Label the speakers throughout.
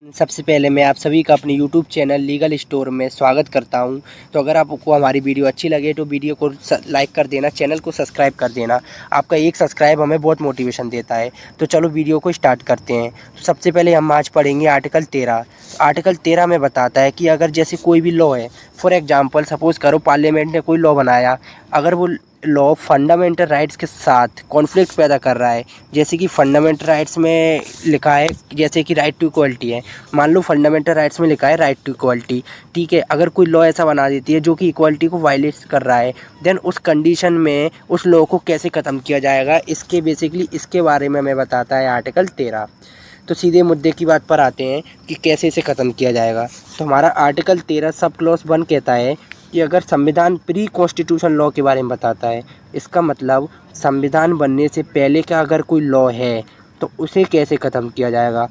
Speaker 1: सबसे पहले मैं आप सभी का अपने YouTube चैनल लीगल स्टोर में स्वागत करता हूं। तो अगर आपको हमारी वीडियो अच्छी लगे तो वीडियो को लाइक कर देना, चैनल को सब्सक्राइब कर देना। आपका एक सब्सक्राइब हमें बहुत मोटिवेशन देता है। तो चलो वीडियो को स्टार्ट करते हैं। तो सबसे पहले हम आज पढ़ेंगे आर्टिकल 13। आर्टिकल 13 में बताता है कि अगर जैसे कोई भी लॉ है, फॉर एग्जाम्पल सपोज़ करो पार्लियामेंट ने कोई लॉ बनाया, अगर वो लॉ फंडामेंटल राइट्स के साथ कॉन्फ्लिक्ट पैदा कर रहा है, जैसे कि फंडामेंटल राइट्स में लिखा है जैसे कि राइट टू इक्वलिटी है, मान लो फंडामेंटल राइट्स में लिखा है राइट टू इक्वलिटी, ठीक है। अगर कोई लॉ ऐसा बना देती है जो कि इक्वलिटी को वायलेट कर रहा है, देन उस कंडीशन में उस लॉ को कैसे ख़त्म किया जाएगा, इसके बारे में हमें बताता है आर्टिकल 13। तो सीधे मुद्दे की बात पर आते हैं कि कैसे इसे ख़त्म किया जाएगा। तो हमारा आर्टिकल 13 सब क्लॉज 1 कहता है कि अगर संविधान प्री कॉन्स्टिट्यूशन लॉ के बारे में बताता है, इसका मतलब संविधान बनने से पहले का अगर कोई लॉ है तो उसे कैसे ख़त्म किया जाएगा।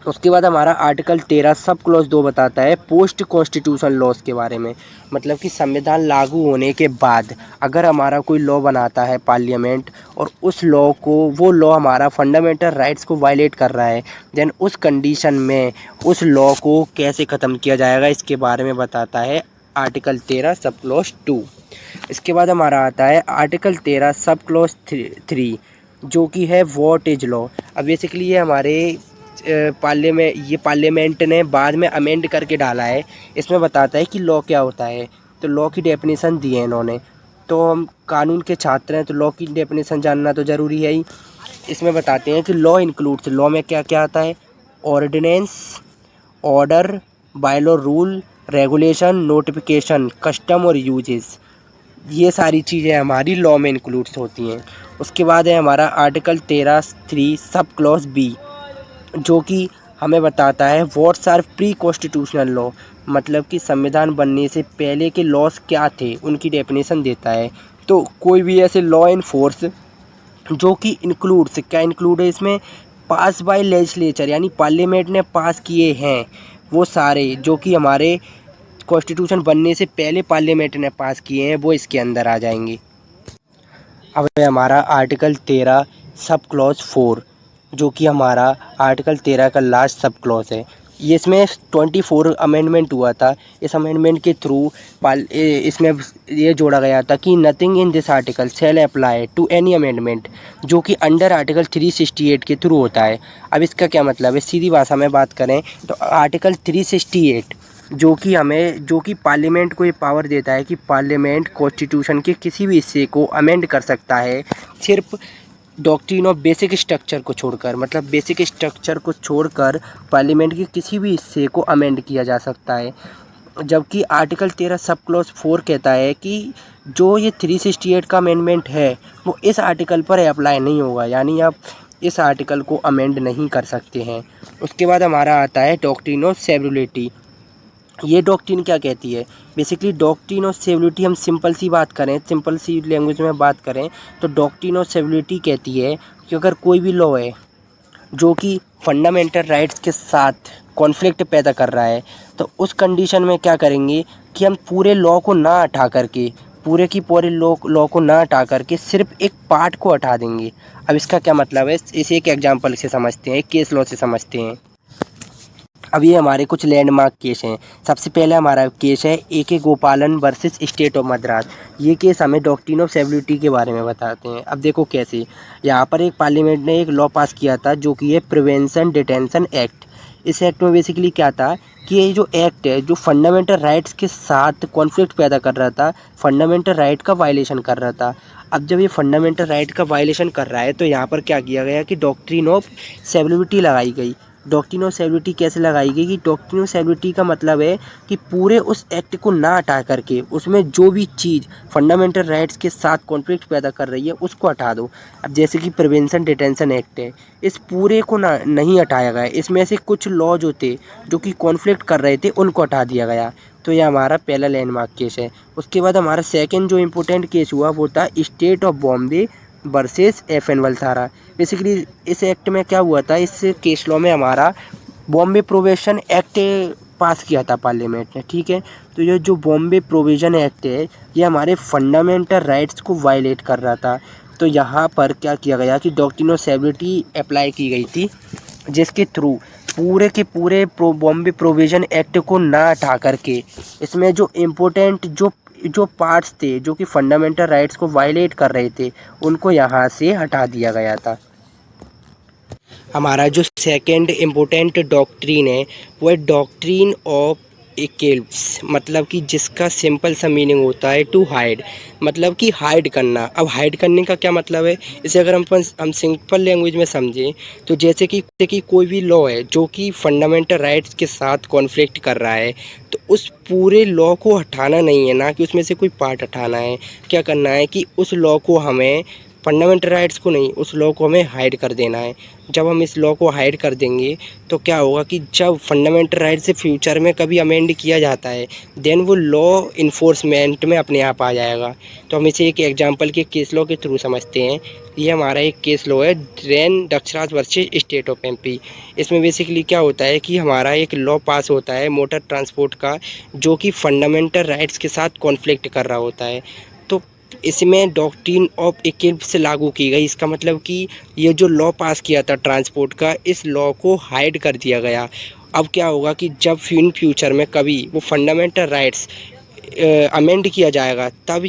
Speaker 1: उसके बाद हमारा आर्टिकल 13 सब क्लॉज 2 बताता है पोस्ट कॉन्स्टिट्यूशन लॉज के बारे में, मतलब कि संविधान लागू होने के बाद अगर हमारा कोई लॉ बनाता है पार्लियामेंट और उस लॉ को वो लॉ हमारा फंडामेंटल राइट्स को वायलेट कर रहा है, देन उस कंडीशन में उस लॉ को कैसे ख़त्म किया जाएगा, इसके बारे में बताता है आर्टिकल 13 सब क्लॉज 2। इसके बाद हमारा आता है आर्टिकल 13 सब क्लॉज 3 जो कि है व्हाट इज लॉ। अब बेसिकली ये हमारे पार्लियामेंट ने बाद में अमेंड करके डाला है। इसमें बताता है कि लॉ क्या होता है। तो लॉ की डेफिनेशन दी है इन्होंने। तो हम कानून के छात्र हैं तो लॉ की डेफिनेशन जानना तो ज़रूरी है ही। इसमें बताते हैं कि लॉ इंक्लूड्स, लॉ में क्या क्या आता है, ordinance, order, bylaw, rule, regulation, notification, custom और यूजेस, ये सारी चीज़ें हमारी लॉ में इंक्लूड्स होती हैं। उसके बाद है हमारा आर्टिकल 13(3) सब क्लॉज बी जो कि हमें बताता है what's are pre constitutional law, मतलब कि संविधान बनने से पहले के लॉज क्या थे उनकी डेफिनेशन देता है। तो कोई भी ऐसे लॉ इन फोर्स जो कि इंक्लूड्स, क्या इंक्लूड है इसमें, पास बाय लेजिस्लेचर यानी पार्लियामेंट ने पास किए हैं वो सारे जो कि हमारे कॉन्स्टिट्यूशन बनने से पहले पार्लियामेंट ने पास किए हैं, वो इसके अंदर आ जाएंगे। अब है हमारा आर्टिकल 13 सब क्लॉज 4 जो कि हमारा आर्टिकल 13 का लास्ट सब क्लॉज है। ये इसमें 24 अमेंडमेंट हुआ था। इस अमेंडमेंट के थ्रू इसमें ये जोड़ा गया था कि nothing in this article shall apply to any amendment, जो कि अंडर आर्टिकल 368 के थ्रू होता है। अब इसका क्या मतलब है, सीधी भाषा में बात करें तो आर्टिकल 368 जो कि पार्लियामेंट को ये पावर देता है कि पार्लियामेंट कॉन्स्टिट्यूशन के किसी भी हिस्से को अमेंड कर सकता है, सिर्फ डॉक्ट्रिन ऑफ बेसिक स्ट्रक्चर को छोड़कर, मतलब बेसिक स्ट्रक्चर को छोड़कर पार्लियामेंट के किसी भी हिस्से को अमेंड किया जा सकता है। जबकि आर्टिकल 13 सब क्लॉज 4 कहता है कि जो ये 368 का अमेंडमेंट है वो इस आर्टिकल पर अप्लाई नहीं होगा, यानी आप इस आर्टिकल को अमेंड नहीं कर सकते हैं। उसके बाद हमारा आता है डॉक्ट्रिन ऑफ सेवरेनिटी। ये डॉक्ट्रिन क्या कहती है, बेसिकली डॉक्ट्रिन ऑफ सेवरेनिटी, हम सिंपल सी बात करें, सिंपल सी लैंग्वेज में बात करें तो डॉक्ट्रिन ऑफ सेवरेनिटी कहती है कि अगर कोई भी लॉ है जो कि फंडामेंटल राइट्स के साथ कॉन्फ्लिक्ट पैदा कर रहा है, तो उस कंडीशन में क्या करेंगे कि हम पूरे लॉ को ना हटा करके, पूरे की पूरे लॉ को ना हटा करके सिर्फ एक पार्ट को हटा देंगे। अब इसका क्या मतलब है, इसे एक एग्जांपल से समझते हैं, एक केस लॉ से समझते हैं। अब ये हमारे कुछ लैंडमार्क केस हैं। सबसे पहले हमारा केस है A.K. गोपालन वर्सेस स्टेट ऑफ मद्रास। ये केस हमें डॉक्ट्रिन ऑफ सेवरेनिटी के बारे में बताते हैं। अब देखो कैसे, यहाँ पर एक पार्लियामेंट ने एक लॉ पास किया था जो कि है प्रिवेंशन डिटेंशन एक्ट। इस एक्ट में बेसिकली क्या था कि ये जो एक्ट है जो फंडामेंटल राइट्स के साथ कॉन्फ्लिक्ट पैदा कर रहा था, फंडामेंटल राइट का वायलेशन कर रहा था। अब जब ये फंडामेंटल राइट का वायलेशन कर रहा है तो यहाँ पर क्या किया गया कि डॉक्ट्रिन ऑफ सेवरेनिटी लगाई गई। डॉक्ट्रिन ऑफ सेवरेनिटी कैसे लगाई गई कि डॉक्ट्रिन ऑफ सेवरेनिटी का मतलब है कि पूरे उस एक्ट को ना हटा करके उसमें जो भी चीज़ फंडामेंटल राइट्स के साथ कॉन्फ्लिक्ट पैदा कर रही है उसको हटा दो। अब जैसे कि प्रिवेंशन डिटेंशन एक्ट है, इस पूरे को ना नहीं हटाया गया, इसमें से कुछ लॉ जो थे जो कि कॉन्फ्लिक्ट कर रहे थे उनको हटा दिया गया। तो ये हमारा पहला लैंडमार्क केस है। उसके बाद हमारा सेकेंड जो इम्पोर्टेंट केस हुआ वो था state of Bombay versus FN Balsara. Basically इस एक्ट में क्या हुआ था, इस केस लॉ में हमारा बॉम्बे प्रोविजन एक्ट पास किया था पार्लियामेंट ने, ठीक है। तो ये जो बॉम्बे प्रोविजन एक्ट है ये हमारे फंडामेंटल राइट्स को वायलेट कर रहा था। तो यहाँ पर क्या किया गया कि डॉक्ट्रिन ऑफ सेवरेनिटी अप्लाई की गई थी जिसके थ्रू पूरे के पूरे बॉम्बे प्रोविजन एक्ट को ना हटा करके इसमें जो इम्पोर्टेंट जो पार्ट्स थे जो कि फंडामेंटल राइट्स को वायलेट कर रहे थे उनको यहाँ से हटा दिया गया था। हमारा जो सेकंड इम्पोर्टेंट डॉक्ट्रीन है वो है डॉक्ट्रीन ऑफ इक्लिप्स, मतलब कि जिसका सिंपल सा मीनिंग होता है टू हाइड, मतलब कि हाइड करना। अब हाइड करने का क्या मतलब है, इसे अगर हम सिंपल लैंग्वेज में समझें तो जैसे कि कोई भी लॉ है जो कि फंडामेंटल राइट्स के साथ कॉन्फ्लिक्ट कर रहा है तो उस पूरे लॉ को हटाना नहीं है, ना कि उसमें से कोई पार्ट हटाना है। क्या करना है कि उस लॉ को हमें, फंडामेंटल राइट्स को नहीं, उस लॉ को हमें हाइड कर देना है। जब हम इस लॉ को हाइड कर देंगे तो क्या होगा कि जब फंडामेंटल राइट से फ्यूचर में कभी अमेंड किया जाता है देन वो लॉ इन्फोर्समेंट में अपने आप आ जाएगा। तो हम इसे एक एग्जांपल के केस लॉ के थ्रू समझते हैं। ये हमारा एक केस लॉ है ड्रेन Dakshraj versus state of MP. इसमें बेसिकली क्या होता है कि हमारा एक लॉ पास होता है मोटर ट्रांसपोर्ट का जो कि फंडामेंटल राइट्स के साथ कॉन्फ्लिक्ट कर रहा होता है। तो इसमें डॉक्ट्रिन ऑफ इक्लिप्स लागू की गई। इसका मतलब कि ये जो लॉ पास किया था ट्रांसपोर्ट का, इस लॉ को हाइड कर दिया गया। अब क्या होगा कि जब इन फ्यूचर में कभी वो फंडामेंटल राइट्स अमेंड किया जाएगा तब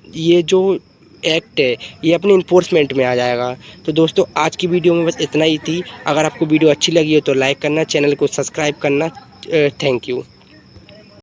Speaker 1: ये जो एक्ट है ये अपने इन्फोर्समेंट में आ जाएगा। तो दोस्तों आज की वीडियो में बस इतना ही थी। अगर आपको वीडियो अच्छी लगी हो तो लाइक करना, चैनल को सब्सक्राइब करना। Thank you.